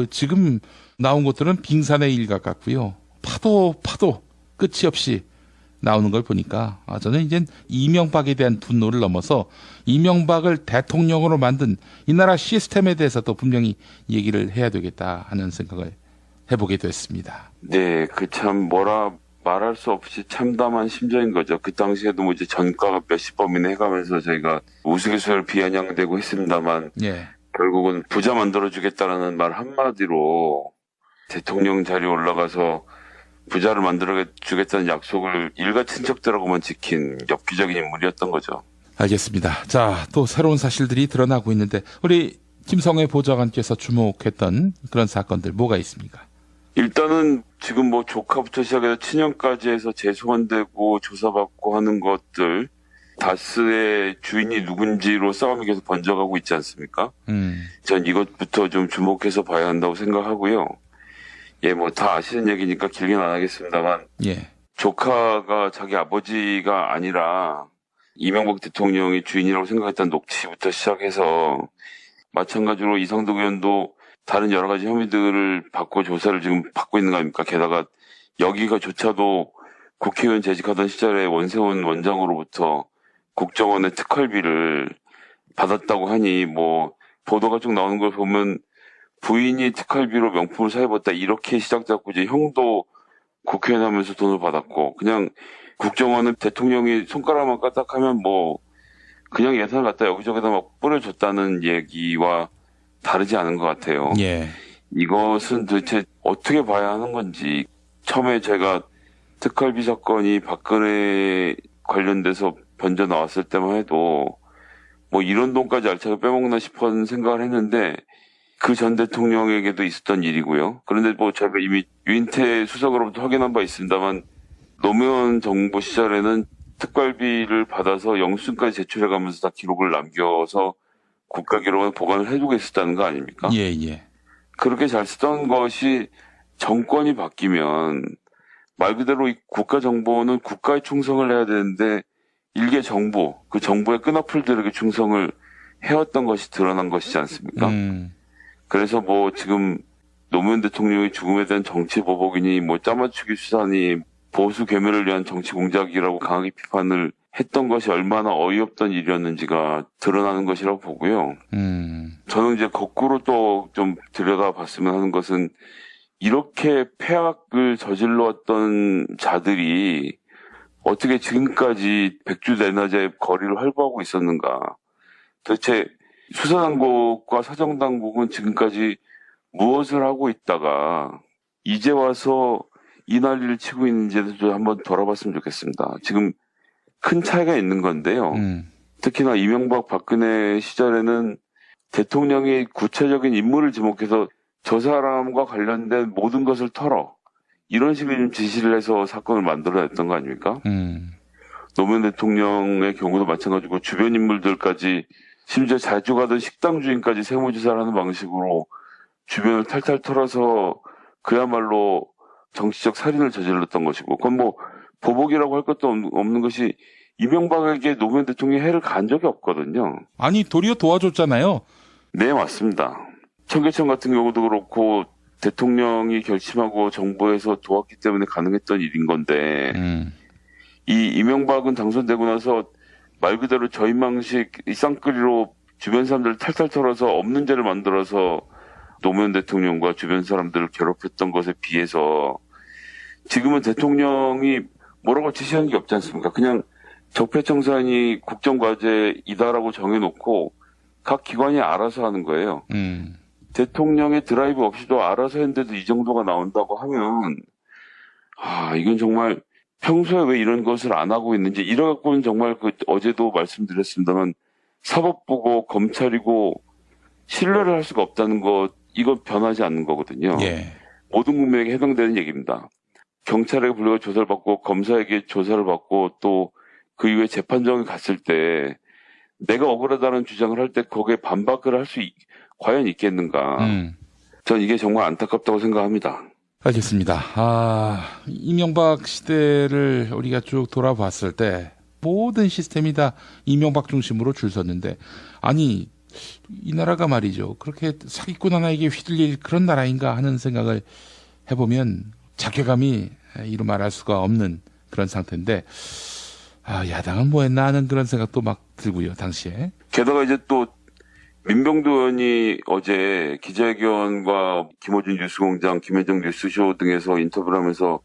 지금 나온 것들은 빙산의 일각 같고요. 파도 끝이 없이 나오는 걸 보니까 저는 이제 이명박에 대한 분노를 넘어서 이명박을 대통령으로 만든 이 나라 시스템에 대해서도 분명히 얘기를 해야 되겠다 하는 생각을 해보게 됐습니다. 네, 그 참 뭐라 말할 수 없이 참담한 심정인 거죠. 그 당시에도 뭐 이제 전과가 몇십 범이나 해가면서 저희가 우스갯소리를 비아냥대고 했습니다만 예. 결국은 부자 만들어주겠다라는 말 한마디로 대통령 자리에 올라가서 부자를 만들어주겠다는 약속을 일가 친척들하고만 지킨 엽기적인 인물이었던 거죠. 알겠습니다. 자, 또 새로운 사실들이 드러나고 있는데 우리 김성회 보좌관께서 주목했던 그런 사건들 뭐가 있습니까? 일단은 지금 뭐 조카부터 시작해서 친형까지 해서 재소환되고 조사받고 하는 것들, 다스의 주인이 누군지로 싸움이 계속 번져가고 있지 않습니까? 전 이것부터 좀 주목해서 봐야 한다고 생각하고요. 예, 뭐 다 아시는 얘기니까 길게는 안 하겠습니다만, 예. 조카가 자기 아버지가 아니라 이명박 대통령이 주인이라고 생각했던 녹취부터 시작해서 마찬가지로 이상도 의원도 다른 여러 가지 혐의들을 받고 조사를 지금 받고 있는 거 아닙니까? 게다가 여기가조차도 국회의원 재직하던 시절에 원세훈 원장으로부터 국정원의 특활비를 받았다고 하니 뭐 보도가 쭉 나오는 걸 보면 부인이 특활비로 명품을 사입었다 이렇게 시작됐고 이제 형도 국회의원 하면서 돈을 받았고 그냥 국정원은 대통령이 손가락만 까딱하면 뭐 그냥 예산을 갖다 여기저기다 막 뿌려줬다는 얘기와 다르지 않은 것 같아요. 예. 이것은 도대체 어떻게 봐야 하는 건지 처음에 제가 특활비 사건이 박근혜 관련돼서 번져 나왔을 때만 해도 뭐 이런 돈까지 알차게 빼먹나 싶은 생각을 했는데 그 전 대통령에게도 있었던 일이고요. 그런데 뭐 제가 이미 유인태 수석으로부터 확인한 바 있습니다만 노무현 정부 시절에는 특활비를 받아서 영수증까지 제출해가면서 다 기록을 남겨서 국가기록에 보관을 해두고 있었다는 거 아닙니까? 예, 예. 그렇게 잘 쓰던 것이 정권이 바뀌면 말 그대로 이 국가정보는 국가에 충성을 해야 되는데 일개 정부, 그 정부의 끈어풀들에게 충성을 해왔던 것이 드러난 것이지 않습니까? 그래서 뭐 지금 노무현 대통령의 죽음에 대한 정치 보복이니 뭐 짜맞추기 수사니 보수 괴멸을 위한 정치 공작이라고 강하게 비판을 했던 것이 얼마나 어이없던 일이었는지가 드러나는 것이라고 보고요. 저는 이제 거꾸로 또 좀 들여다봤으면 하는 것은 이렇게 폐악을 저질러왔던 자들이 어떻게 지금까지 백주대낮에 거리를 활보하고 있었는가. 도대체 수사당국과 사정당국은 지금까지 무엇을 하고 있다가 이제 와서 이 난리를 치고 있는지에 대해서 한번 돌아봤으면 좋겠습니다. 지금 큰 차이가 있는 건데요. 특히나 이명박 박근혜 시절에는 대통령이 구체적인 인물을 지목해서 저 사람과 관련된 모든 것을 털어 이런 식의 좀 지시를 해서 사건을 만들어냈던 거 아닙니까? 노무현 대통령의 경우도 마찬가지고 주변 인물들까지 심지어 자주 가던 식당 주인까지 세무조사를 하는 방식으로 주변을 탈탈 털어서 그야말로 정치적 살인을 저질렀던 것이고 그건 뭐 보복이라고 할 것도 없는 것이 이명박에게 노무현 대통령이 해를 간 적이 없거든요. 아니 도리어 도와줬잖아요. 네, 맞습니다. 청계천 같은 경우도 그렇고 대통령이 결심하고 정부에서 도왔기 때문에 가능했던 일인 건데 이 이명박은 당선되고 나서 말 그대로 저인망식 이 쌍끌이로 주변 사람들을 탈탈 털어서 없는 죄를 만들어서 노무현 대통령과 주변 사람들을 괴롭혔던 것에 비해서 지금은 대통령이 뭐라고 지시하는 게 없지 않습니까? 그냥 적폐청산이 국정과제이다라고 정해놓고 각 기관이 알아서 하는 거예요. 대통령의 드라이브 없이도 알아서 했는데도 이 정도가 나온다고 하면 이건 정말 평소에 왜 이런 것을 안 하고 있는지 이래갖고는 정말 어제도 말씀드렸습니다만 사법부고 검찰이고 신뢰를 할 수가 없다는 것 이거 변하지 않는 거거든요. 예. 모든 국민에게 해당되는 얘기입니다. 경찰에게 불려가 조사를 받고 검사에게 조사를 받고 또 그 이후에 재판정에 갔을 때 내가 억울하다는 주장을 할 때 거기에 반박을 할 수 과연 있겠는가. 전 이게 정말 안타깝다고 생각합니다. 알겠습니다. 이명박 시대를 우리가 쭉 돌아봤을 때 모든 시스템이 다 이명박 중심으로 줄 섰는데 아니 이 나라가 말이죠. 그렇게 사기꾼 하나에게 휘둘릴 그런 나라인가 하는 생각을 해보면 자괴감이 이루 말할 수가 없는 그런 상태인데, 야당은 뭐 했나 하는 그런 생각도 막 들고요, 당시에. 게다가 이제 또 민병두 의원이 어제 기자회견과 김어준 뉴스공장, 김현정 뉴스쇼 등에서 인터뷰를 하면서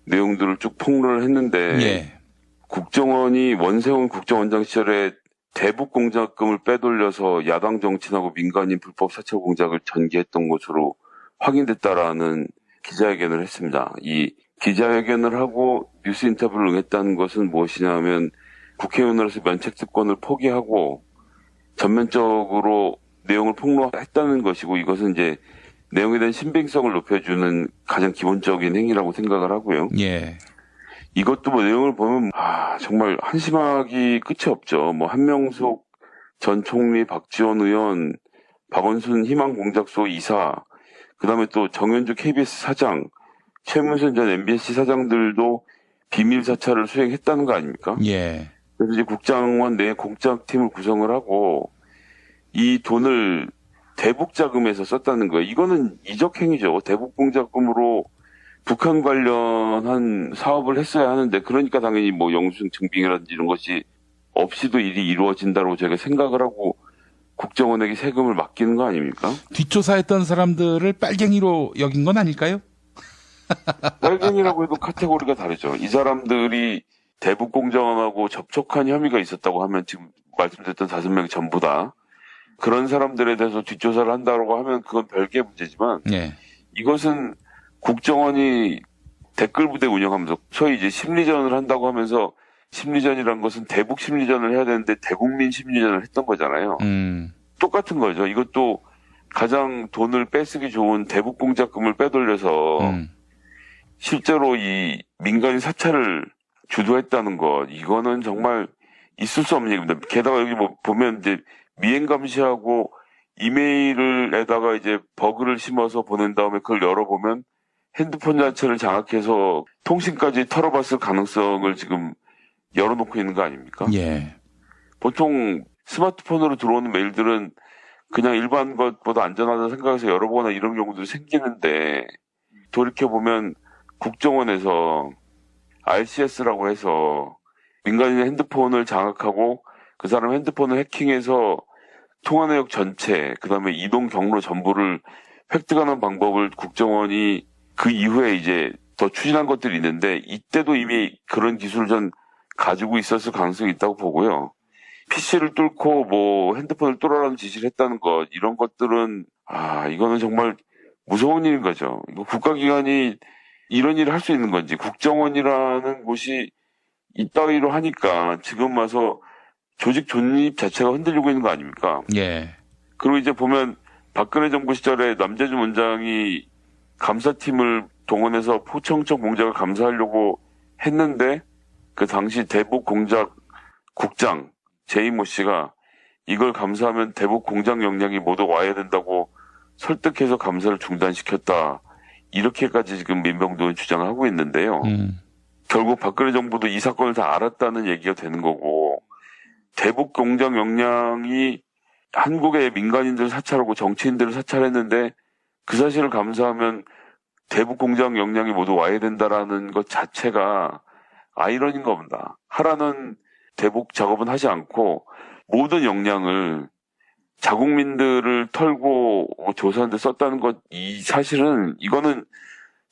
내용들을 쭉 폭로를 했는데, 예. 국정원이 원세훈 국정원장 시절에 대북 공작금을 빼돌려서 야당 정치인하고 민간인 불법 사찰 공작을 전개했던 것으로 확인됐다라는 기자회견을 했습니다. 이 기자회견을 하고 뉴스 인터뷰를 응했다는 것은 무엇이냐면 국회의원으로서 면책특권을 포기하고 전면적으로 내용을 폭로했다는 것이고, 이것은 이제 내용에 대한 신빙성을 높여주는 가장 기본적인 행위라고 생각을 하고요. 예. 이것도 뭐 내용을 보면 정말 한심하기 끝이 없죠. 뭐 한명숙 전 총리, 박지원 의원, 박원순 희망공작소 이사, 그다음에 또 정현주 KBS 사장, 최문순 전 MBC 사장들도 비밀 사찰을 수행했다는 거 아닙니까? 예. 그래서 이제 국장원 내 공작팀을 구성을 하고 이 돈을 대북 자금에서 썼다는 거예요. 이거는 이적 행위죠. 대북 공작금으로 북한 관련한 사업을 했어야 하는데, 그러니까 당연히 뭐 영수증 증빙이라든지 이런 것이 없이도 일이 이루어진다고 제가 생각을 하고 국정원에게 세금을 맡기는 거 아닙니까? 뒷조사했던 사람들을 빨갱이로 여긴 건 아닐까요? 빨갱이라고 해도 카테고리가 다르죠. 이 사람들이 대북 공작원하고 접촉한 혐의가 있었다고 하면 지금 말씀드렸던 5명 전부 다 그런 사람들에 대해서 뒷조사를 한다고 하면 그건 별개의 문제지만, 예. 이것은 국정원이 댓글 부대 운영하면서 소위 이제 심리전을 한다고 하면서, 심리전이란 것은 대북 심리전을 해야 되는데 대국민 심리전을 했던 거잖아요. 똑같은 거죠. 이것도 가장 돈을 뺏기 좋은 대북 공작금을 빼돌려서 실제로 이 민간인 사찰을 주도했다는 것, 이거는 정말 있을 수 없는 얘기입니다. 게다가 여기 뭐 보면 이제 미행 감시하고 이메일에다가 이제 버그를 심어서 보낸 다음에 그걸 열어보면 핸드폰 자체를 장악해서 통신까지 털어봤을 가능성을 지금 열어놓고 있는 거 아닙니까? 예. 보통 스마트폰으로 들어오는 메일들은 그냥 일반 것보다 안전하다 생각해서 열어보거나 이런 경우도 생기는데, 돌이켜보면 국정원에서 RCS라고 해서 민간인의 핸드폰을 장악하고 그 사람 핸드폰을 해킹해서 통화 내역 전체, 그 다음에 이동 경로 전부를 획득하는 방법을 국정원이 그 이후에 이제 더 추진한 것들이 있는데, 이때도 이미 그런 기술을 전 가지고 있었을 가능성이 있다고 보고요. PC를 뚫고 뭐 핸드폰을 뚫으라는 지시를 했다는 것, 이런 것들은 이거는 정말 무서운 일인 거죠. 이거 국가기관이 이런 일을 할 수 있는 건지, 국정원이라는 곳이 이따위로 하니까 지금 와서 조직 존립 자체가 흔들리고 있는 거 아닙니까? 예. 그리고 이제 보면 박근혜 정부 시절에 남재준 원장이 감사팀을 동원해서 포청청 공작을 감사하려고 했는데, 그 당시 대북 공작 국장 제이모 씨가 이걸 감사하면 대북 공작 역량이 모두 와야 된다고 설득해서 감사를 중단시켰다. 이렇게까지 지금 민병두 의원 주장을 하고 있는데요. 결국 박근혜 정부도 이 사건을 다 알았다는 얘기가 되는 거고, 대북 공작 역량이 한국의 민간인들을 사찰하고 정치인들을 사찰했는데 그 사실을 감사하면 대북 공작 역량이 모두 와야 된다라는 것 자체가 아이러니인 겁니다. 하라는 대북 작업은 하지 않고 모든 역량을 자국민들을 털고 조사하는 데 썼다는 것, 이 사실은 이거는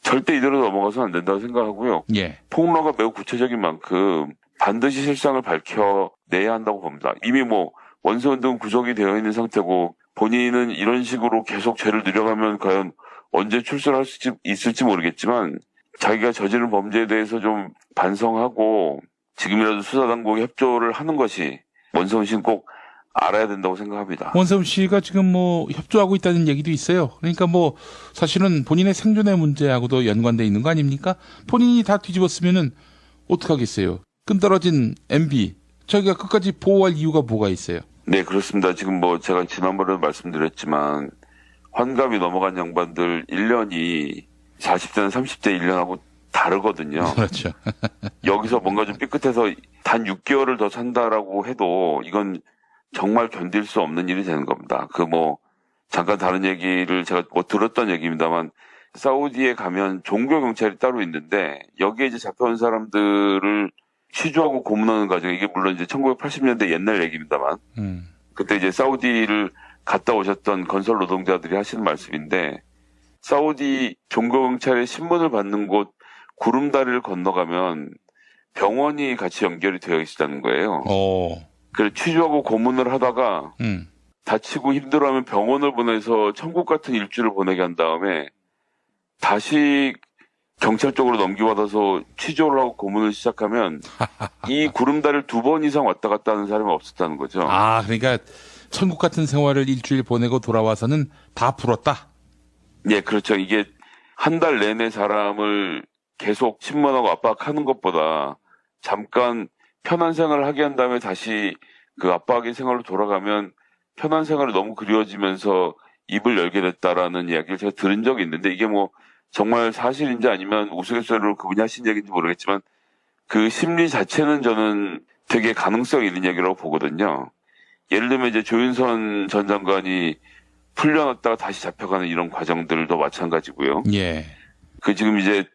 절대 이대로 넘어가서는 안 된다고 생각하고요. 예. 폭로가 매우 구체적인 만큼 반드시 실상을 밝혀내야 한다고 봅니다. 이미 뭐 원세훈 등 구속이 되어 있는 상태고, 본인은 이런 식으로 계속 죄를 늘려가면 과연 언제 출소할 수 있을지 모르겠지만, 자기가 저지른 범죄에 대해서 좀 반성하고 지금이라도 수사당국에 협조를 하는 것이 원세훈 씨는 꼭 알아야 된다고 생각합니다. 원세훈 씨가 지금 뭐 협조하고 있다는 얘기도 있어요. 그러니까 뭐 사실은 본인의 생존의 문제하고도 연관돼 있는 거 아닙니까? 본인이 다 뒤집었으면은 어떡하겠어요? 끈떨어진 MB 저희가 끝까지 보호할 이유가 뭐가 있어요? 네, 그렇습니다. 지금 뭐 제가 지난번에도 말씀드렸지만 환갑이 넘어간 양반들 1년이 40대는 30대 1년하고 다르거든요. 그렇죠. 여기서 뭔가 좀 삐끗해서 단 6개월을 더 산다라고 해도 이건 정말 견딜 수 없는 일이 되는 겁니다. 잠깐 다른 얘기를 제가 들었던 얘기입니다만, 사우디에 가면 종교 경찰이 따로 있는데, 여기에 이제 잡혀온 사람들을 취조하고 고문하는 과정, 이게 물론 이제 1980년대 옛날 얘기입니다만, 그때 이제 사우디를 갔다 오셨던 건설 노동자들이 하시는 말씀인데, 사우디 종교 경찰의 신문을 받는 곳 구름다리를 건너가면 병원이 같이 연결이 되어 있다는 거예요. 그래서 취조하고 고문을 하다가 다치고 힘들어하면 병원을 보내서 천국 같은 일주를 보내게 한 다음에 다시 경찰 쪽으로 넘겨받아서 취조를 하고 고문을 시작하면 이 구름다리를 2번 이상 왔다 갔다 하는 사람이 없었다는 거죠. 아, 그러니까 천국 같은 생활을 일주일 보내고 돌아와서는 다 풀었다? 예, 그렇죠. 이게 한 달 내내 사람을 계속 신문하고 압박하는 것보다 잠깐 편한 생활을 하게 한 다음에 다시 그 압박의 생활로 돌아가면 편한 생활이 너무 그리워지면서 입을 열게 됐다라는 이야기를 제가 들은 적이 있는데, 이게 정말 사실인지 아니면 우스갯소리로 그분이 하신 얘기인지 모르겠지만 그 심리 자체는 저는 되게 가능성 있는 얘기라고 보거든요. 예를 들면 이제 조윤선 전 장관이 풀려났다가 다시 잡혀가는 이런 과정들도 마찬가지고요. 예. 지금 이제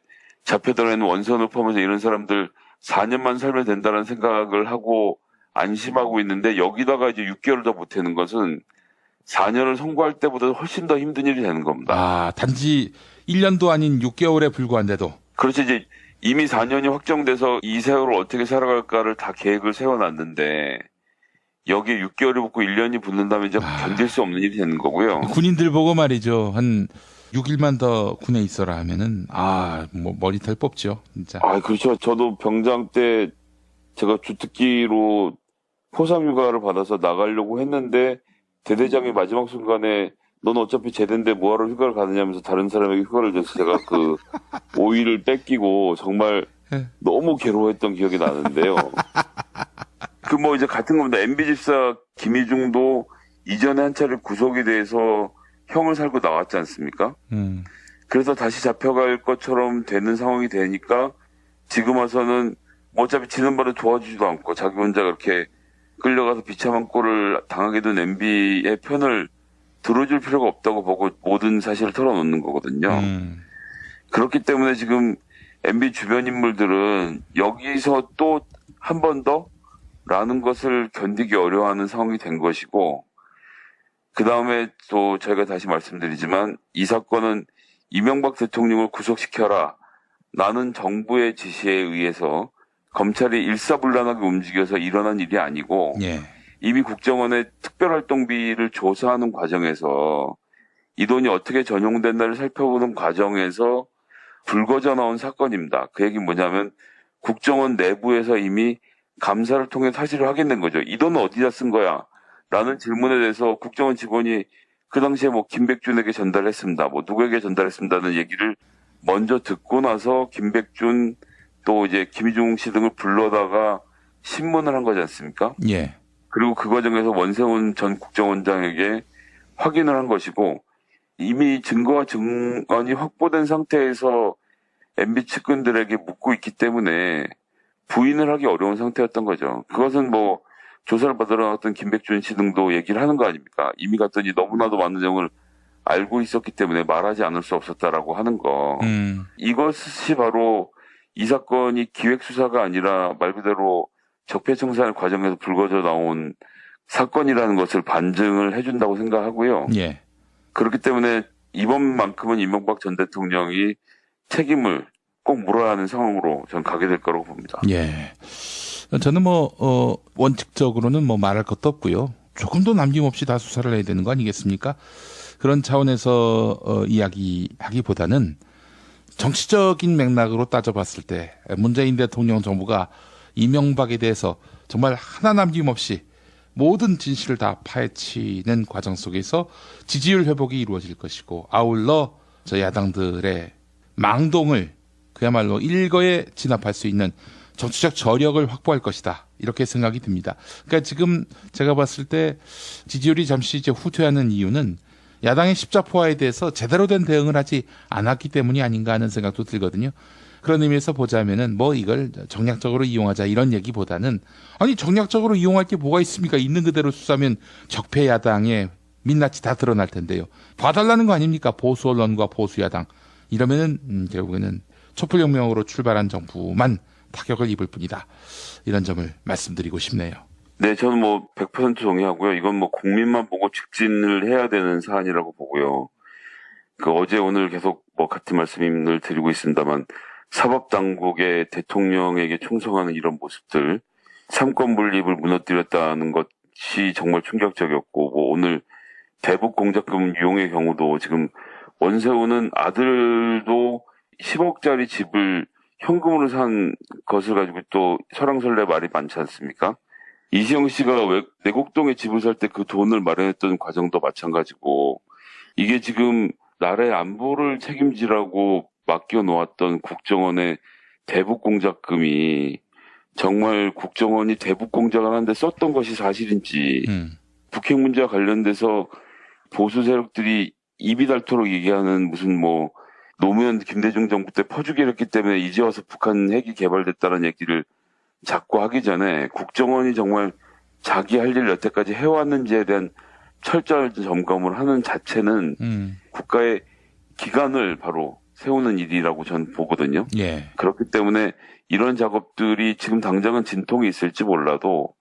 잡혀들어 있는 원선을 포함해서 이런 사람들 4년만 살면 된다는 생각을 하고 안심하고 있는데, 여기다가 이제 6개월을 더 보태는 것은 4년을 선고할 때보다 훨씬 더 힘든 일이 되는 겁니다. 아, 단지 1년도 아닌 6개월에 불과한데도. 그렇지, 이제 이미 4년이 확정돼서 이 세월을 어떻게 살아갈까를 다 계획을 세워놨는데, 여기에 6개월이 붙고 1년이 붙는다면 이제 견딜 수 없는 일이 되는 거고요. 군인들 보고 말이죠. 한 6일만 더 군에 있어라 하면은, 머리털 뽑죠, 진짜. 그렇죠. 저도 병장 때 제가 주특기로 포상휴가를 받아서 나가려고 했는데, 대대장이 마지막 순간에 넌 어차피 제대인데 뭐하러 휴가를 가느냐면서 다른 사람에게 휴가를 줘서 제가 5일을 뺏기고 정말 너무 괴로워했던 기억이 나는데요. 이제 같은 겁니다. MB집사 김희중도 이전에 한 차례 구속이 돼서 형을 살고 나왔지 않습니까? 그래서 다시 잡혀갈 것처럼 되는 상황이 되니까 지금 와서는 어차피 지난번에 도와주지도 않고 자기 혼자 그렇게 끌려가서 비참한 꼴을 당하게 된 MB의 편을 들어줄 필요가 없다고 보고 모든 사실을 털어놓는 거거든요. 그렇기 때문에 지금 MB 주변 인물들은 여기서 또 한 번 더? 라는 것을 견디기 어려워하는 상황이 된 것이고, 그 다음에 또 저희가 다시 말씀드리지만 이 사건은 이명박 대통령을 구속시켜라 라는 정부의 지시에 의해서 검찰이 일사불란하게 움직여서 일어난 일이 아니고, 예. 이미 국정원의 특별활동비를 조사하는 과정에서 이 돈이 어떻게 전용됐나를 살펴보는 과정에서 불거져 나온 사건입니다. 그 얘기는 뭐냐면 국정원 내부에서 이미 감사를 통해 사실을 확인된 거죠. 이 돈은 어디다 쓴 거야? 라는 질문에 대해서 국정원 직원이 그 당시에 김백준에게 전달했습니다. 누구에게 전달했습니다는 얘기를 먼저 듣고 나서 김백준 또 이제 김희중 씨 등을 불러다가 신문을 한 거지 않습니까? 예. 그리고 그 과정에서 원세훈 전 국정원장에게 확인을 한 것이고, 이미 증거와 증언이 확보된 상태에서 MB 측근들에게 묻고 있기 때문에 부인을 하기 어려운 상태였던 거죠. 그것은 조사를 받으러 나왔던 김백준 씨 등도 얘기를 하는 거 아닙니까? 이미 갔더니 너무나도 많은 내용을 알고 있었기 때문에 말하지 않을 수 없었다라고 하는 거. 이것이 바로 이 사건이 기획수사가 아니라 말 그대로 적폐청산의 과정에서 불거져 나온 사건이라는 것을 반증을 해준다고 생각하고요. 예. 그렇기 때문에 이번만큼은 이명박 전 대통령이 책임을 꼭 물어야 하는 상황으로 저는 가게 될 거라고 봅니다. 예. 저는 원칙적으로는 말할 것도 없고요. 조금도 남김없이 다 수사를 해야 되는 거 아니겠습니까? 그런 차원에서 이야기하기보다는 정치적인 맥락으로 따져봤을 때 문재인 대통령 정부가 이명박에 대해서 정말 하나 남김없이 모든 진실을 다 파헤치는 과정 속에서 지지율 회복이 이루어질 것이고, 아울러 저 야당들의 망동을 그야말로 일거에 진압할 수 있는 정치적 저력을 확보할 것이다, 이렇게 생각이 듭니다. 그러니까 지금 제가 봤을 때 지지율이 잠시 이제 후퇴하는 이유는 야당의 십자포화에 대해서 제대로 된 대응을 하지 않았기 때문이 아닌가 하는 생각도 들거든요. 그런 의미에서 보자면은 뭐 이걸 정략적으로 이용하자 이런 얘기보다는 아니 정략적으로 이용할 게 뭐가 있습니까? 있는 그대로 수사면 적폐 야당의 민낯이 다 드러날 텐데요. 봐달라는 거 아닙니까? 보수 언론과 보수 야당 이러면은 결국에는 촛불혁명으로 출발한 정부만 타격을 입을 뿐이다. 이런 점을 말씀드리고 싶네요. 네, 저는 뭐 100% 동의하고요. 이건 뭐 국민만 보고 직진을 해야 되는 사안이라고 보고요. 어제 오늘 계속 뭐 같은 말씀을 드리고 있습니다만 사법당국의 대통령에게 충성하는 이런 모습들, 삼권 분립을 무너뜨렸다는 것이 정말 충격적이었고, 뭐 오늘 대북 공작금 유용의 경우도 지금 원세훈은 아들도 10억짜리 집을 현금으로 산 것을 가지고 또 설왕설래 말이 많지 않습니까? 이시영 씨가 내곡동에 집을 살 때 그 돈을 마련했던 과정도 마찬가지고, 이게 지금 나라의 안보를 책임지라고 맡겨놓았던 국정원의 대북 공작금이 정말 국정원이 대북 공작을 하는데 썼던 것이 사실인지, 북핵 문제와 관련돼서 보수 세력들이 입이 닳도록 얘기하는 무슨 뭐 노무현 김대중 정부 때 퍼주기를 했기 때문에 이제 와서 북한 핵이 개발됐다는 얘기를 자꾸 하기 전에 국정원이 정말 자기 할 일 여태까지 해왔는지에 대한 철저한 점검을 하는 자체는 국가의 기관을 바로 세우는 일이라고 저는 보거든요. 예. 그렇기 때문에 이런 작업들이 지금 당장은 진통이 있을지 몰라도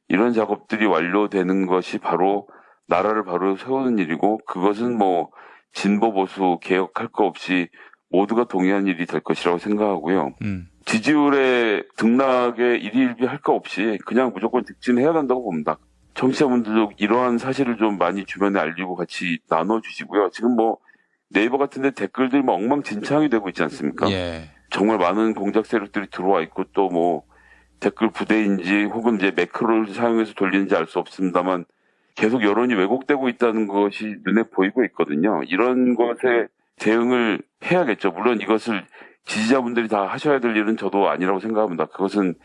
이런 작업들이 완료되는 것이 바로 나라를 바로 세우는 일이고, 그것은 뭐 진보 보수 개혁할 거 없이 모두가 동의한 일이 될 것이라고 생각하고요. 지지율의 등락에 일희일비할 거 없이 그냥 무조건 직진해야 한다고 봅니다. 청취자분들도 이러한 사실을 좀 많이 주변에 알리고 같이 나눠주시고요. 지금 뭐 네이버 같은 데 댓글들이 뭐 엉망진창이 되고 있지 않습니까? 예. 정말 많은 공작 세력들이 들어와 있고, 또 뭐 댓글 부대인지 혹은 이제 매크로를 사용해서 돌리는지 알 수 없습니다만 계속 여론이 왜곡되고 있다는 것이 눈에 보이고 있거든요. 이런 것에 대응을 해야겠죠. 물론 이것을 지지자분들이 다 하셔야 될 일은 저도 아니라고 생각합니다. 그것은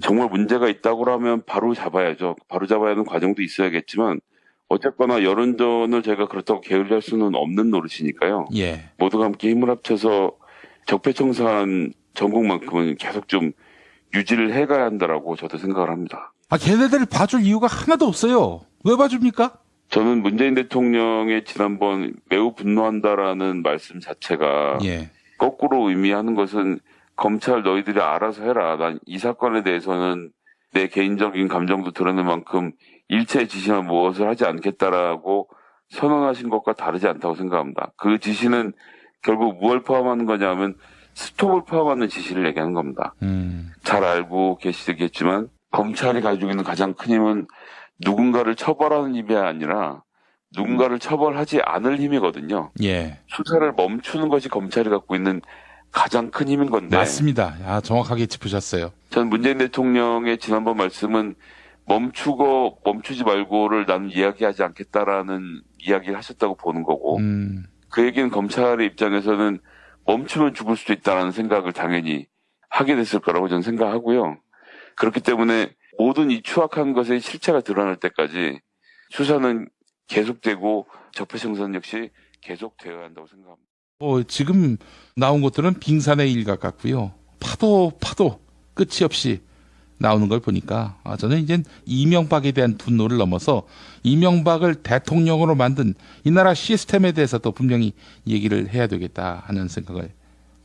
정말 문제가 있다고 하면 바로 잡아야죠. 바로 잡아야 하는 과정도 있어야겠지만 어쨌거나 여론전을 제가 그렇다고 게을리할 수는 없는 노릇이니까요. 예. 모두가 함께 힘을 합쳐서 적폐청산 전국만큼은 계속 좀 유지를 해가야 한다라고 저도 생각을 합니다. 아, 걔네들을 봐줄 이유가 하나도 없어요. 왜 봐줍니까? 저는 문재인 대통령의 지난번 매우 분노한다라는 말씀 자체가 예. 거꾸로 의미하는 것은 검찰 너희들이 알아서 해라. 난 이 사건에 대해서는 내 개인적인 감정도 드러낼 만큼 일체의 지시나 무엇을 하지 않겠다라고 선언하신 것과 다르지 않다고 생각합니다. 그 지시는 결국 무엇을 포함하는 거냐면 스톱을 포함하는 지시를 얘기하는 겁니다. 잘 알고 계시겠지만 검찰이 가지고 있는 가장 큰 힘은 누군가를 처벌하는 힘이 아니라 누군가를 처벌하지 않을 힘이거든요. 예. 수사를 멈추는 것이 검찰이 갖고 있는 가장 큰 힘인 건데. 맞습니다. 아, 정확하게 짚으셨어요. 전 문재인 대통령의 지난번 말씀은 멈추고 멈추지 말고를 나는 이야기하지 않겠다라는 이야기를 하셨다고 보는 거고, 그 얘기는 검찰의 입장에서는 멈추면 죽을 수도 있다는 생각을 당연히 하게 됐을 거라고 저는 생각하고요. 그렇기 때문에 모든 이 추악한 것의 실체가 드러날 때까지 수사는 계속되고 적폐청산 역시 계속되어야 한다고 생각합니다. 지금 나온 것들은 빙산의 일각 같고요. 파도 끝이 없이 나오는 걸 보니까 저는 이제 이명박에 대한 분노를 넘어서 이명박을 대통령으로 만든 이 나라 시스템에 대해서도 분명히 얘기를 해야 되겠다 하는 생각을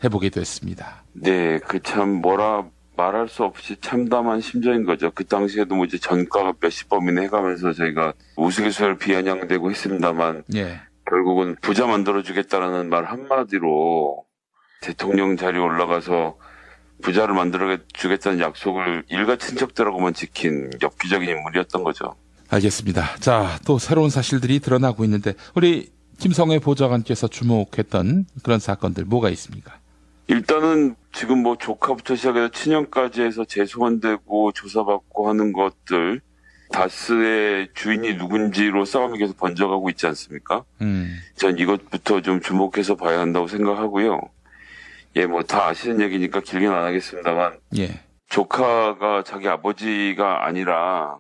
해보게 됐습니다. 네, 참 뭐라 말할 수 없이 참담한 심정인 거죠. 그 당시에도 뭐 이제 전과가 몇십 범이나 해가면서 저희가 우스갯소리를 비아냥대고 했습니다만, 예. 결국은 부자 만들어주겠다라는 말 한마디로 대통령 자리에 올라가서 부자를 만들어주겠다는 약속을 일가 친척들하고만 지킨 엽기적인 인물이었던 거죠. 알겠습니다. 자, 또 새로운 사실들이 드러나고 있는데 우리 김성회 보좌관께서 주목했던 그런 사건들 뭐가 있습니까? 일단은 지금 뭐 조카부터 시작해서 친형까지 해서 재소환되고 조사받고 하는 것들, 다스의 주인이 누군지로 싸움이 계속 번져가고 있지 않습니까? 전 이것부터 좀 주목해서 봐야 한다고 생각하고요. 예, 뭐 다 아시는 얘기니까 길게는 안 하겠습니다만, 예. 조카가 자기 아버지가 아니라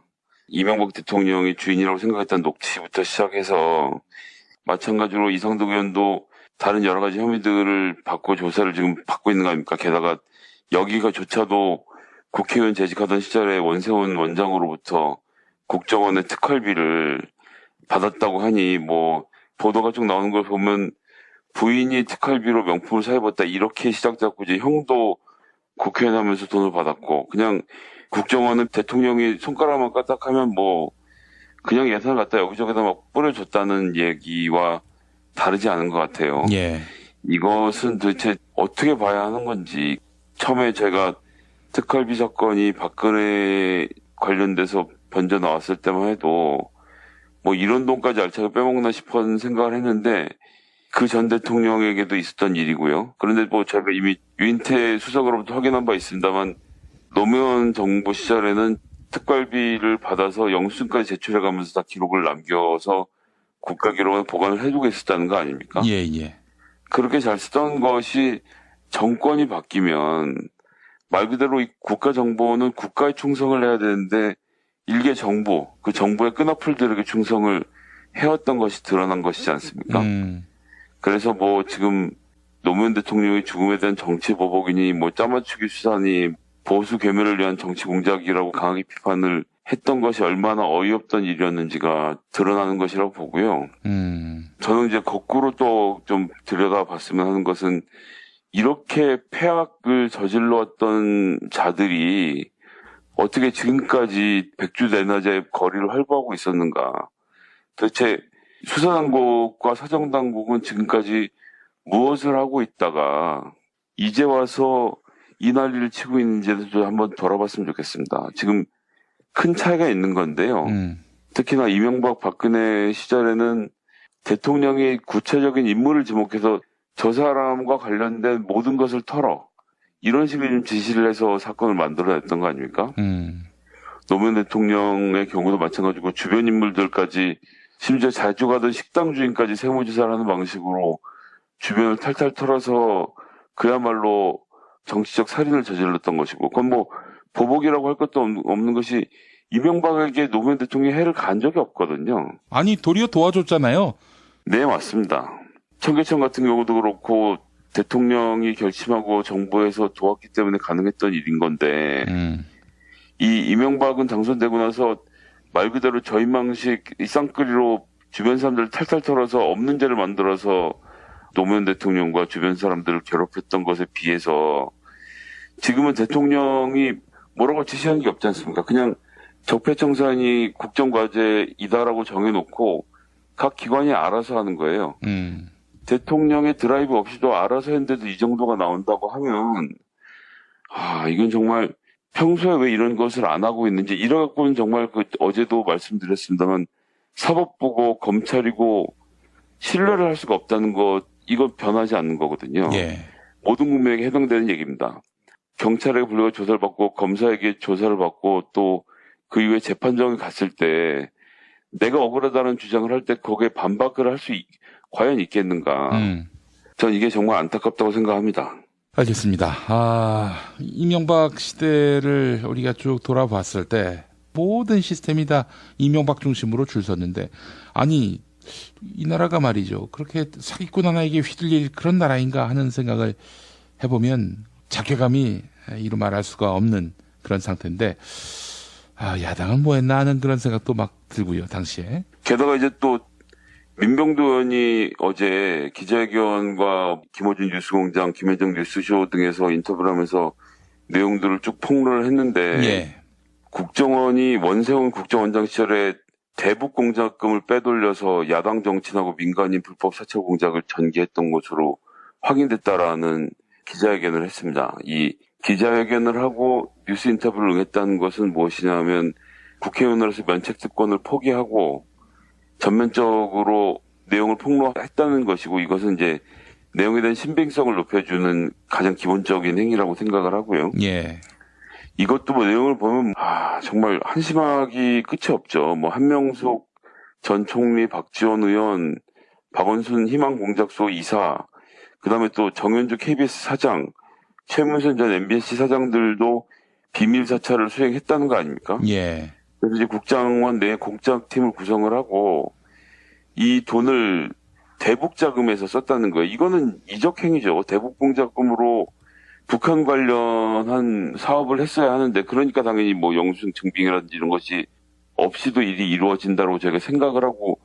이명박 대통령이 주인이라고 생각했던 녹취부터 시작해서 마찬가지로 이상득 의원도 다른 여러 가지 혐의들을 받고 조사를 지금 받고 있는 거 아닙니까? 게다가 여기가조차도 국회의원 재직하던 시절에 원세훈 원장으로부터 국정원의 특활비를 받았다고 하니 뭐 보도가 쭉 나오는 걸 보면 부인이 특활비로 명품을 사입었다 이렇게 시작됐고 이제 형도 국회의원 하면서 돈을 받았고 그냥 국정원은 대통령이 손가락만 까딱하면 뭐 그냥 예산을 갖다 여기저기다 막 뿌려줬다는 얘기와 다르지 않은 것 같아요. 예. 이것은 도대체 어떻게 봐야 하는 건지 처음에 제가 특활비 사건이 박근혜 관련돼서 번져 나왔을 때만 해도 뭐 이런 돈까지 알차게 빼먹나 싶은 생각을 했는데 그 전 대통령에게도 있었던 일이고요. 그런데 뭐 제가 이미 유인태 수석으로부터 확인한 바 있습니다만 노무현 정부 시절에는 특활비를 받아서 영수증까지 제출해가면서 다 기록을 남겨서 국가기록에 보관을 해두고 있었다는 거 아닙니까? 예, 예. 그렇게 잘 쓰던 것이 정권이 바뀌면 말 그대로 이 국가정보는 국가에 충성을 해야 되는데 일개 정부, 그 정부의 끈어풀들에게 충성을 해왔던 것이 드러난 것이지 않습니까? 그래서 뭐 지금 노무현 대통령의 죽음에 대한 정치 보복이니 뭐 짜맞추기 수사니 보수 괴멸을 위한 정치 공작이라고 강하게 비판을 했던 것이 얼마나 어이없던 일이었는지가 드러나는 것이라고 보고요. 저는 이제 거꾸로 또 좀 들여다봤으면 하는 것은 이렇게 폐악을 저질러왔던 자들이 어떻게 지금까지 백주대낮에 거리를 활보하고 있었는가. 도대체 수사당국과 사정당국은 지금까지 무엇을 하고 있다가 이제 와서 이 난리를 치고 있는지를 좀 한번 돌아봤으면 좋겠습니다. 지금 큰 차이가 있는 건데요. 특히나 이명박 박근혜 시절에는 대통령이 구체적인 인물을 지목해서 저 사람과 관련된 모든 것을 털어 이런 식의 좀 지시를 해서 사건을 만들어냈던 거 아닙니까? 노무현 대통령의 경우도 마찬가지고 주변 인물들까지 심지어 자주 가던 식당 주인까지 세무조사를 하는 방식으로 주변을 탈탈 털어서 그야말로 정치적 살인을 저질렀던 것이고 그건 뭐 보복이라고 할 것도 없는 것이 이명박에게 노무현 대통령이 해를 가한 적이 없거든요. 아니 도리어 도와줬잖아요. 네, 맞습니다. 청계천 같은 경우도 그렇고 대통령이 결심하고 정부에서 도왔기 때문에 가능했던 일인 건데 이 이명박은 당선되고 나서 말 그대로 저인망식 이 쌍끌이로 주변 사람들을 탈탈 털어서 없는 죄를 만들어서 노무현 대통령과 주변 사람들을 괴롭혔던 것에 비해서 지금은 대통령이 뭐라고 지시하는 게 없지 않습니까? 그냥 적폐청산이 국정과제이다라고 정해놓고 각 기관이 알아서 하는 거예요. 대통령의 드라이브 없이도 알아서 했는데도 이 정도가 나온다고 하면 이건 정말 평소에 왜 이런 것을 안 하고 있는지 이래갖고는 정말 어제도 말씀드렸습니다만 사법부고 검찰이고 신뢰를 할 수가 없다는 것 이거 변하지 않는 거거든요. 예. 모든 국민에게 해당되는 얘기입니다. 경찰에게 불려가 조사를 받고 검사에게 조사를 받고 또 그 이후에 재판정에 갔을 때 내가 억울하다는 주장을 할 때 거기에 반박을 할 수 과연 있겠는가. 전 이게 정말 안타깝다고 생각합니다. 알겠습니다. 이명박 시대를 우리가 쭉 돌아봤을 때 모든 시스템이 다 이명박 중심으로 줄 섰는데 아니 이 나라가 말이죠. 그렇게 사기꾼 하나에게 휘둘릴 그런 나라인가 하는 생각을 해보면 자괴감이 이루 말할 수가 없는 그런 상태인데 야당은 뭐 했나 하는 그런 생각도 막 들고요. 당시에. 게다가 이제 또 민병도 의원이 어제 기자회견과 김어준 뉴스공장, 김혜정 뉴스쇼 등에서 인터뷰를 하면서 내용들을 쭉 폭로를 했는데 예. 국정원이 원세훈 국정원장 시절에 대북 공작금을 빼돌려서 야당 정치인하고 민간인 불법 사찰 공작을 전개했던 것으로 확인됐다라는 기자회견을 했습니다. 이 기자회견을 하고 뉴스 인터뷰를 응했다는 것은 무엇이냐면 국회의원으로서 면책특권을 포기하고 전면적으로 내용을 폭로했다는 것이고 이것은 이제 내용에 대한 신빙성을 높여주는 가장 기본적인 행위라고 생각을 하고요. 예. 이것도 뭐 내용을 보면 정말 한심하기 끝이 없죠. 뭐 한명숙 전 총리, 박지원 의원, 박원순 희망공작소 이사, 그다음에 또 정현주 KBS 사장, 최문순 전 MBC 사장들도 비밀 사찰을 수행했다는 거 아닙니까? 예. 그래서 이제 국장원 내 공작팀을 구성을 하고 이 돈을 대북 자금에서 썼다는 거예요. 이거는 이적행위죠. 대북 공작금으로 북한 관련한 사업을 했어야 하는데, 그러니까 당연히 뭐 영수증 증빙이라든지 이런 것이 없이도 일이 이루어진다고 제가 생각을 하고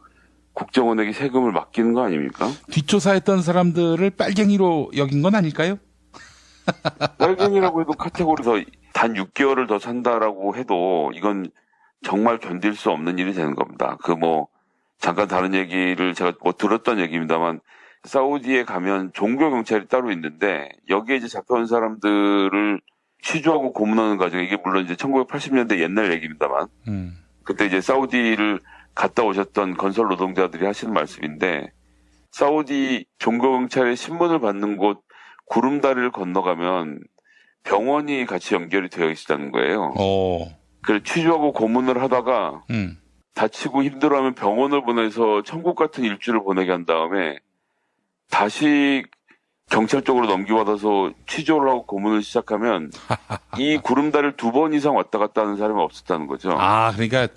국정원에게 세금을 맡기는 거 아닙니까? 뒷조사했던 사람들을 빨갱이로 여긴 건 아닐까요? 빨갱이라고 해도 카테고리에서 단 6개월을 더 산다라고 해도 이건 정말 견딜 수 없는 일이 되는 겁니다. 잠깐 다른 얘기를 제가 들었던 얘기입니다만, 사우디에 가면 종교경찰이 따로 있는데, 여기에 이제 잡혀온 사람들을 취조하고 고문하는 과정, 이게 물론 이제 1980년대 옛날 얘기입니다만, 그때 이제 사우디를 갔다 오셨던 건설 노동자들이 하시는 말씀인데, 사우디 종교경찰의 신문을 받는 곳 구름다리를 건너가면 병원이 같이 연결이 되어 있다는 거예요. 그래서 취조하고 고문을 하다가 다치고 힘들어하면 병원을 보내서 천국 같은 일주를 보내게 한 다음에 다시 경찰 쪽으로 넘겨받아서 취조를 하고 고문을 시작하면 이 구름다리를 2번 이상 왔다 갔다 하는 사람이 없었다는 거죠. 아, 그러니까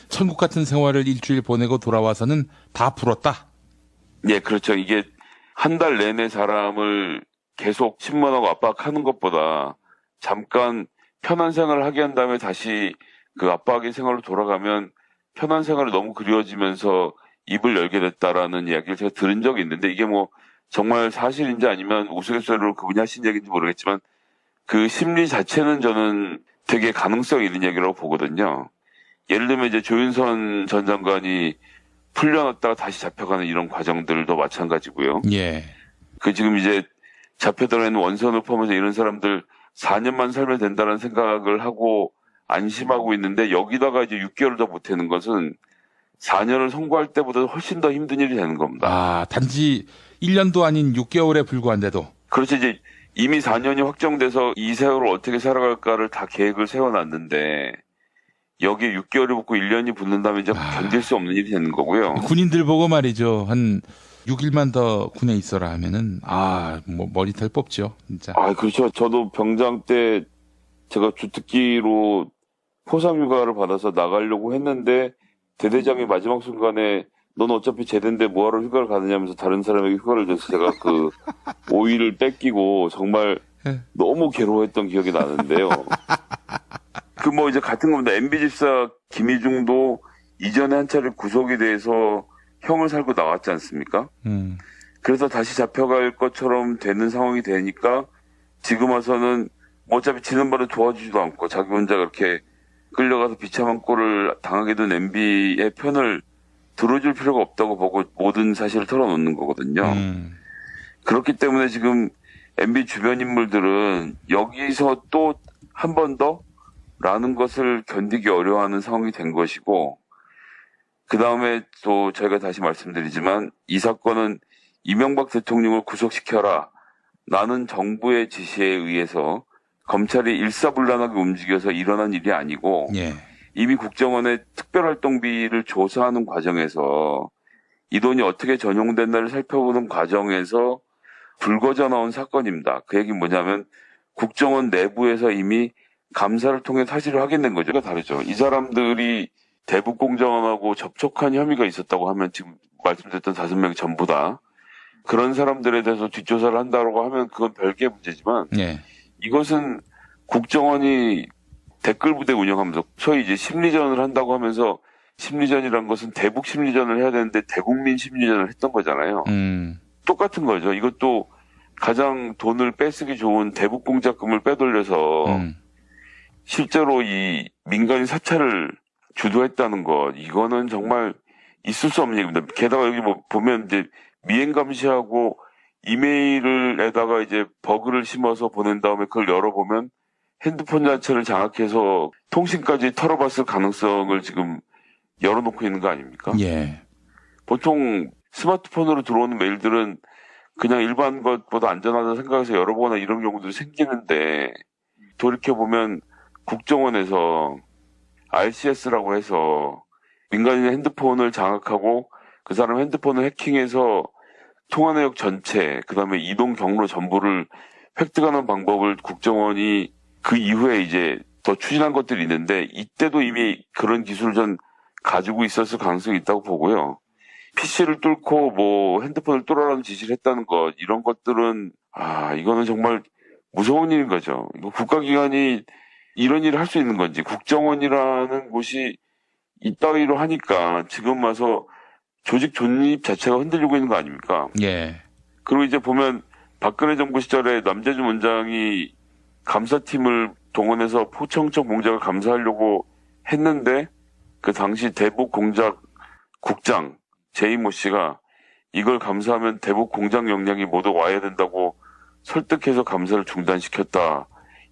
천국 같은 생활을 일주일 보내고 돌아와서는 다 불었다? 예, 그렇죠. 이게 한 달 내내 사람을 계속 신문하고 압박하는 것보다 잠깐 편한 생활을 하게 한 다음에 다시 그 압박의 생활로 돌아가면 편한 생활이 너무 그리워지면서 입을 열게 됐다라는 이야기를 제가 들은 적이 있는데, 이게 뭐 정말 사실인지 아니면 우스갯소리로 그분이 하신 얘기인지 모르겠지만 그 심리 자체는 저는 되게 가능성 있는 얘기라고 보거든요. 예를 들면 이제 조윤선 전 장관이 풀려났다가 다시 잡혀가는 이런 과정들도 마찬가지고요. 예. 지금 이제 잡혀들어있는 원선을 포함해서 이런 사람들 4년만 살면 된다는 생각을 하고 안심하고 있는데, 여기다가 이제 6개월을 더 보태는 것은 4년을 선고할 때보다 훨씬 더 힘든 일이 되는 겁니다. 아, 단지 1년도 아닌 6개월에 불과한데도. 그렇지, 이제 이미 4년이 확정돼서 이 세월을 어떻게 살아갈까를 다 계획을 세워놨는데, 여기에 6개월이 붙고 1년이 붙는다면 이제 견딜 수 없는 일이 되는 거고요. 군인들 보고 말이죠. 한 6일만 더 군에 있어라 하면은, 머리털 뽑죠, 진짜. 그렇죠. 저도 병장 때 제가 주특기로 포상휴가를 받아서 나가려고 했는데, 대대장이 마지막 순간에 넌 어차피 제대인데 뭐하러 휴가를 가느냐면서 다른 사람에게 휴가를 줘서 제가 5일을 뺏기고 정말 너무 괴로워했던 기억이 나는데요. 이제 같은 겁니다. MB집사 김희중도 이전에 한 차례 구속이 돼서 형을 살고 나왔지 않습니까? 그래서 다시 잡혀갈 것처럼 되는 상황이 되니까 지금 와서는 어차피 지난번에 도와주지도 않고 자기 혼자 그렇게 끌려가서 비참한 꼴을 당하게 된 MB의 편을 들어줄 필요가 없다고 보고 모든 사실을 털어놓는 거거든요. 그렇기 때문에 지금 MB 주변 인물들은 여기서 또 한 번 더? 라는 것을 견디기 어려워하는 상황이 된 것이고, 그 다음에 또 저희가 다시 말씀드리지만 이 사건은 이명박 대통령을 구속시켜라 라는 정부의 지시에 의해서 검찰이 일사불란하게 움직여서 일어난 일이 아니고, 예. 이미 국정원의 특별활동비를 조사하는 과정에서 이 돈이 어떻게 전용됐나를 살펴보는 과정에서 불거져 나온 사건입니다. 그 얘기는 뭐냐면 국정원 내부에서 이미 감사를 통해 사실을 확인된 거죠. 그러니까 다르죠. 이 사람들이 대북공정원하고 접촉한 혐의가 있었다고 하면 지금 말씀드렸던 5명 전부 다 그런 사람들에 대해서 뒷조사를 한다고 하면 그건 별개의 문제지만, 예. 이것은 국정원이 댓글 부대 운영하면서 소위 이제 심리전을 한다고 하면서, 심리전이란 것은 대북 심리전을 해야 되는데 대국민 심리전을 했던 거잖아요. 똑같은 거죠. 이것도 가장 돈을 뺏기 좋은 대북 공작금을 빼돌려서 실제로 이 민간인 사찰을 주도했다는 것, 이거는 정말 있을 수 없는 얘기입니다. 게다가 여기 보면 이제 미행 감시하고 이메일에다가 이제 버그를 심어서 보낸 다음에 그걸 열어보면 핸드폰 자체를 장악해서 통신까지 털어봤을 가능성을 지금 열어놓고 있는 거 아닙니까? 예. 보통 스마트폰으로 들어오는 메일들은 그냥 일반 것보다 안전하다 생각해서 열어보거나 이런 경우도 생기는데, 돌이켜보면 국정원에서 RCS라고 해서 민간인의 핸드폰을 장악하고 그 사람 핸드폰을 해킹해서 통화 내역 전체, 그 다음에 이동 경로 전부를 획득하는 방법을 국정원이 그 이후에 이제 더 추진한 것들이 있는데, 이때도 이미 그런 기술을 전 가지고 있었을 가능성이 있다고 보고요. PC를 뚫고 뭐 핸드폰을 뚫으라는 지시를 했다는 것, 이런 것들은 이거는 정말 무서운 일인 거죠. 이거 국가기관이 이런 일을 할 수 있는 건지, 국정원이라는 곳이 이따위로 하니까 지금 와서 조직 존립 자체가 흔들리고 있는 거 아닙니까? 예. 그리고 이제 보면 박근혜 정부 시절에 남재준 원장이 감사팀을 동원해서 포청청 공작을 감사하려고 했는데 그 당시 대북 공작 국장 제이모 씨가 이걸 감사하면 대북 공작 역량이 모두 와야 된다고 설득해서 감사를 중단시켰다.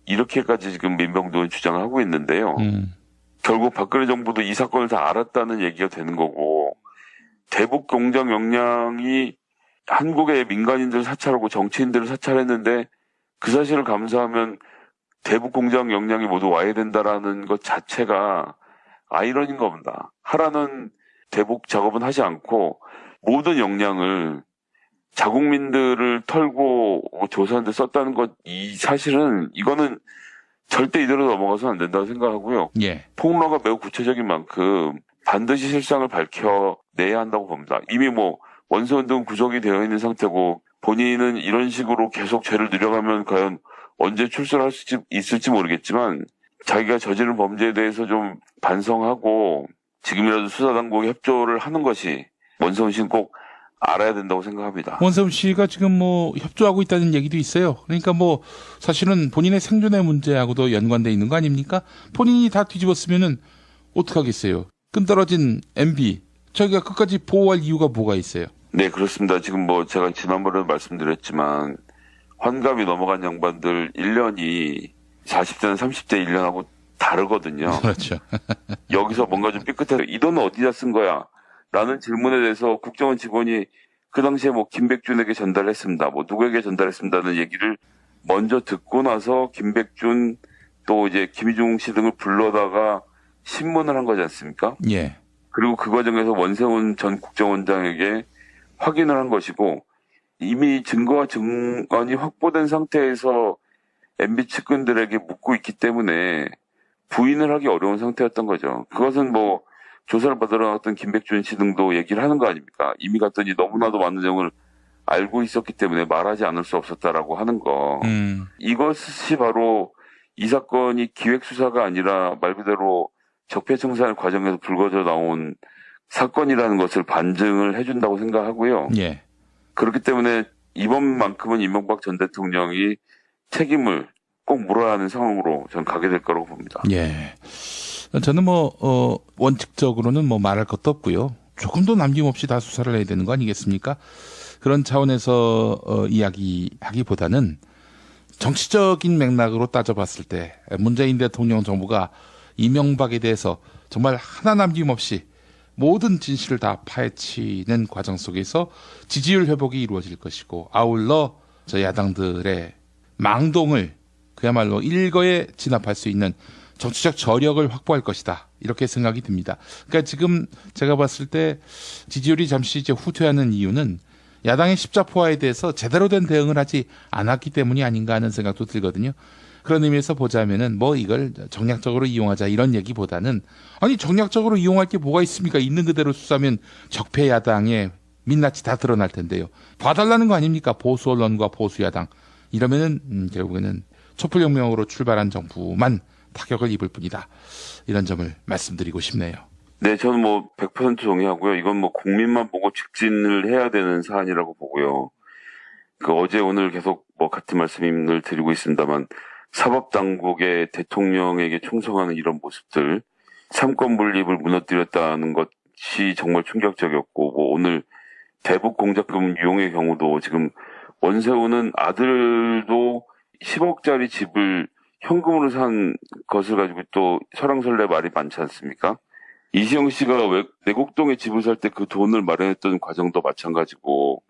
이렇게까지 지금 민병도는 주장을 하고 있는데요. 결국 박근혜 정부도 이 사건을 다 알았다는 얘기가 되는 거고, 대북 공작 역량이 한국의 민간인들을 사찰하고 정치인들을 사찰했는데 그 사실을 감사하면 대북 공작 역량이 모두 와야 된다라는 것 자체가 아이러니인 겁니다. 하라는 대북 작업은 하지 않고 모든 역량을 자국민들을 털고 조사하는 데 썼다는 것, 이 사실은 이거는 절대 이대로 넘어가서는 안 된다고 생각하고요. 예. 폭로가 매우 구체적인 만큼 반드시 실상을 밝혀내야 한다고 봅니다. 이미 뭐 원세훈 등 구속이 되어 있는 상태고 본인은 이런 식으로 계속 죄를 누려가면 과연 언제 출소를 할 수 있을지 모르겠지만 자기가 저지른 범죄에 대해서 좀 반성하고 지금이라도 수사당국에 협조를 하는 것이 원세훈 씨는 꼭 알아야 된다고 생각합니다. 원세훈 씨가 지금 뭐 협조하고 있다는 얘기도 있어요. 그러니까 뭐 사실은 본인의 생존의 문제하고도 연관돼 있는 거 아닙니까? 본인이 다 뒤집었으면은 어떡하겠어요? 끈떨어진 MB 저희가 끝까지 보호할 이유가 뭐가 있어요? 네, 그렇습니다. 지금 뭐 제가 지난번에도 말씀드렸지만 환갑이 넘어간 양반들 1년이 40대는 30대 1년하고 다르거든요. 그렇죠. 여기서 뭔가 좀 삐끗해서 이 돈은 어디다 쓴 거야? 라는 질문에 대해서 국정원 직원이 그 당시에 뭐 김백준에게 전달했습니다. 뭐 누구에게 전달했습니다는 얘기를 먼저 듣고 나서 김백준 또 이제 김희중 씨 등을 불러다가 신문을 한 거지 않습니까? 예. 그리고 그 과정에서 원세훈 전 국정원장에게 확인을 한 것이고 이미 증거와 증언이 확보된 상태에서 MB 측근들에게 묻고 있기 때문에 부인을 하기 어려운 상태였던 거죠. 그것은 뭐 조사를 받으러 나왔던 김백준 씨 등도 얘기를 하는 거 아닙니까? 이미 갔더니 너무나도 많은 내용을 알고 있었기 때문에 말하지 않을 수 없었다라고 하는 거. 이것이 바로 이 사건이 기획수사가 아니라 말 그대로 적폐청산 과정에서 불거져 나온 사건이라는 것을 반증을 해준다고 생각하고요. 예. 그렇기 때문에 이번만큼은 이명박 전 대통령이 책임을 꼭 물어야 하는 상황으로 저는 가게 될 거라고 봅니다. 예. 저는 원칙적으로는 말할 것도 없고요. 조금도 남김없이 다 수사를 해야 되는 거 아니겠습니까? 그런 차원에서 이야기하기보다는 정치적인 맥락으로 따져봤을 때 문재인 대통령 정부가 이명박에 대해서 정말 하나 남김없이 모든 진실을 다 파헤치는 과정 속에서 지지율 회복이 이루어질 것이고 아울러 저 야당들의 망동을 그야말로 일거에 진압할 수 있는 정치적 저력을 확보할 것이다. 이렇게 생각이 듭니다. 그러니까 지금 제가 봤을 때 지지율이 잠시 이제 후퇴하는 이유는 야당의 십자포화에 대해서 제대로 된 대응을 하지 않았기 때문이 아닌가 하는 생각도 들거든요. 그런 의미에서 보자면은 이걸 정략적으로 이용하자 이런 얘기보다는 아니 정략적으로 이용할 게 뭐가 있습니까? 있는 그대로 수사하면 적폐 야당의 민낯이 다 드러날 텐데요. 봐달라는 거 아닙니까? 보수 언론과 보수 야당. 이러면은 결국에는 촛불혁명으로 출발한 정부만 타격을 입을 뿐이다. 이런 점을 말씀드리고 싶네요. 네, 저는 100% 동의하고요. 이건 국민만 보고 직진을 해야 되는 사안이라고 보고요. 어제 오늘 계속 같은 말씀을 드리고 있습니다만 사법당국의 대통령에게 충성하는 이런 모습들, 삼권 분립을 무너뜨렸다는 것이 정말 충격적이었고 오늘 대북 공작금 유용의 경우도 지금 원세훈은 아들도 10억짜리 집을 현금으로 산 것을 가지고 또 설왕설래 말이 많지 않습니까? 이시영 씨가 내곡동에 집을 살 때 그 돈을 마련했던 과정도 마찬가지고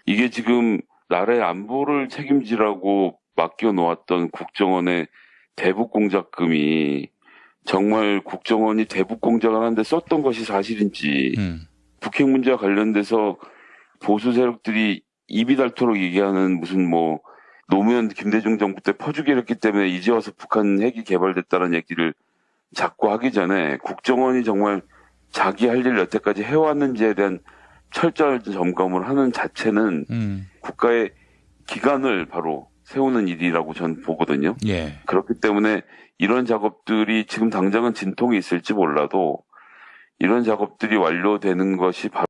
이게 지금 나라의 안보를 책임지라고 맡겨놓았던 국정원의 대북 공작금이 정말 국정원이 대북 공작을 하는데 썼던 것이 사실인지 북핵 문제와 관련돼서 보수 세력들이 입이 닳도록 얘기하는 무슨 노무현 김대중 정부 때 퍼주기를 했기 때문에 이제 와서 북한 핵이 개발됐다는 얘기를 자꾸 하기 전에 국정원이 정말 자기 할 일 여태까지 해왔는지에 대한 철저한 점검을 하는 자체는 국가의 기관을 바로 세우는 일이라고 전 보거든요. 예. 그렇기 때문에 이런 작업들이 지금 당장은 진통이 있을지 몰라도 이런 작업들이 완료되는 것이 바로